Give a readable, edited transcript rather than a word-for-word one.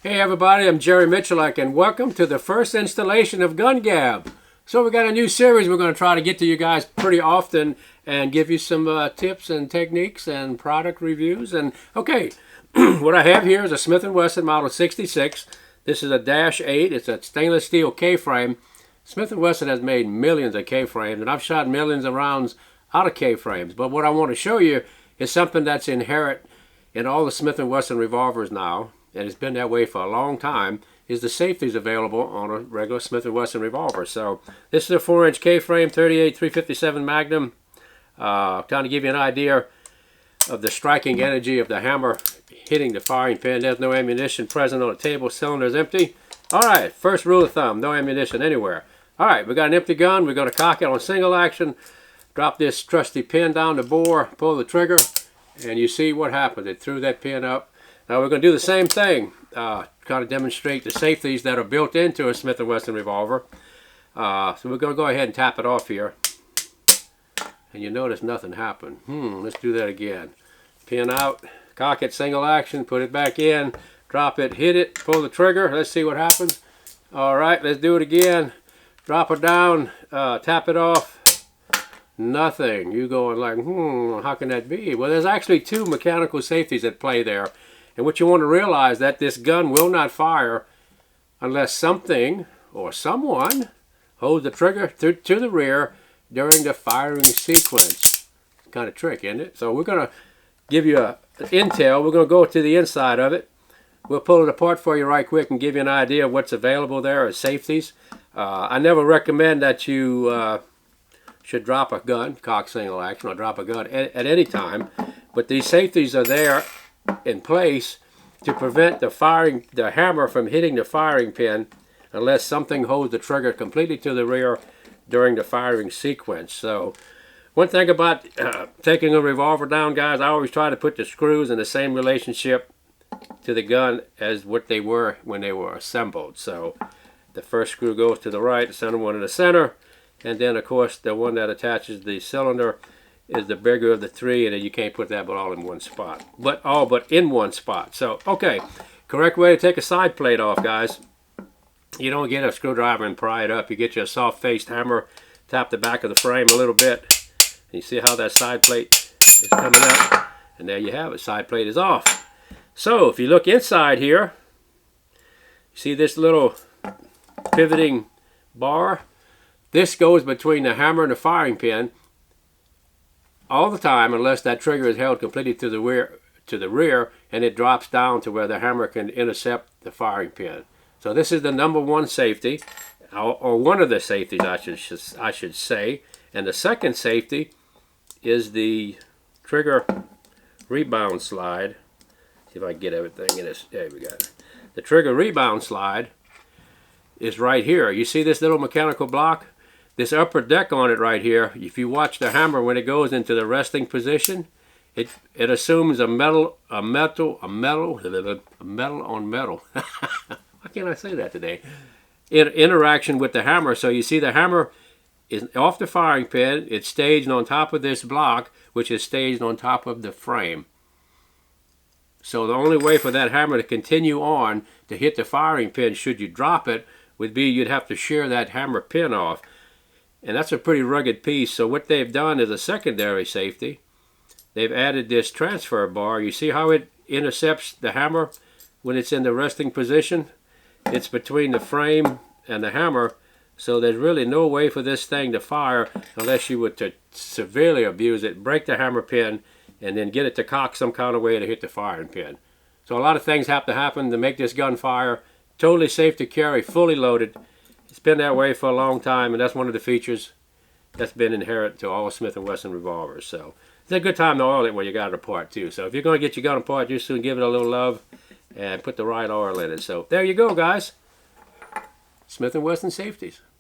Hey everybody, I'm Jerry Miculek and welcome to the first installation of Gun Gab. So we got a new series we're going to try to get to you guys pretty often and give you some tips and techniques and product reviews. And okay, what I have here is a Smith & Wesson Model 66. This is a -8. It's a stainless steel K-frame. Smith & Wesson has made millions of K-frames and I've shot millions of rounds out of K-frames. But what I want to show you is something that's inherent in all the Smith & Wesson revolvers now, and it's been that way for a long time, is the safeties available on a regular Smith & Wesson revolver. So this is a 4-inch K-frame, 38 357 Magnum. Trying to give you an idea of the striking energy of the hammer hitting the firing pin. There's no ammunition present on the table. Cylinder is empty. All right, first rule of thumb, no ammunition anywhere. All right, we got an empty gun. We're going to cock it on single action. Drop this trusty pin down the bore, pull the trigger, and you see what happens. It threw that pin up. Now we're going to do the same thing, kind of demonstrate the safeties that are built into a Smith & Wesson revolver. So we're going to go ahead and tap it off here. And you notice nothing happened. Let's do that again. Pin out, cock it, single action, put it back in, drop it, hit it, pull the trigger. Let's see what happens. All right, let's do it again. Drop it down, tap it off. Nothing. You going like, how can that be? Well, there's actually two mechanical safeties at play there. And what you want to realize that this gun will not fire unless something or someone holds the trigger to the rear during the firing sequence. Kind of trick, isn't it? So we're going to give you an intel. We're going to go to the inside of it. We'll pull it apart for you right quick and give you an idea of what's available there as safeties. I never recommend that you should drop a gun, cock single action, or drop a gun at any time. But these safeties are there in place to prevent the hammer from hitting the firing pin unless something holds the trigger completely to the rear during the firing sequence. So one thing about taking a revolver down, guys, I always try to put the screws in the same relationship to the gun as what they were when they were assembled. So the first screw goes to the right, the center one in the center, and then of course the one that attaches the cylinder is the bigger of the three, and then you can't put that but all in one spot. But in one spot. So, okay, correct way to take a side plate off, guys. You don't get a screwdriver and pry it up. You get your soft-faced hammer, tap the back of the frame a little bit, and you see how that side plate is coming up. And there you have it. Side plate is off. So, if you look inside here, you see this little pivoting bar? This goes between the hammer and the firing pin all the time, unless that trigger is held completely to the rear, and it drops down to where the hammer can intercept the firing pin. So this is the #1 safety, or one of the safeties I should say. And the second safety is the trigger rebound slide. See if I can get everything in this. There we go. The trigger rebound slide is right here. You see this little mechanical block? This upper deck on it right here, if you watch the hammer when it goes into the resting position, it assumes a metal on metal. Why can't I say that today? Interaction with the hammer. So you see the hammer is off the firing pin. It's staged on top of this block, which is staged on top of the frame. So the only way for that hammer to continue on to hit the firing pin, should you drop it, would be you'd have to shear that hammer pin off. And that's a pretty rugged piece. So what they've done is a secondary safety. They've added this transfer bar. You see how it intercepts the hammer when it's in the resting position? It's between the frame and the hammer. So there's really no way for this thing to fire unless you were to severely abuse it, break the hammer pin, and then get it to cock some kind of way to hit the firing pin. So a lot of things have to happen to make this gun fire. Totally safe to carry, fully loaded. It's been that way for a long time, and that's one of the features that's been inherent to all Smith & Wesson revolvers. So it's a good time to oil it when you got it apart too. So if you're going to get your gun apart, just soon give it a little love and put the right oil in it. So there you go, guys. Smith & Wesson safeties.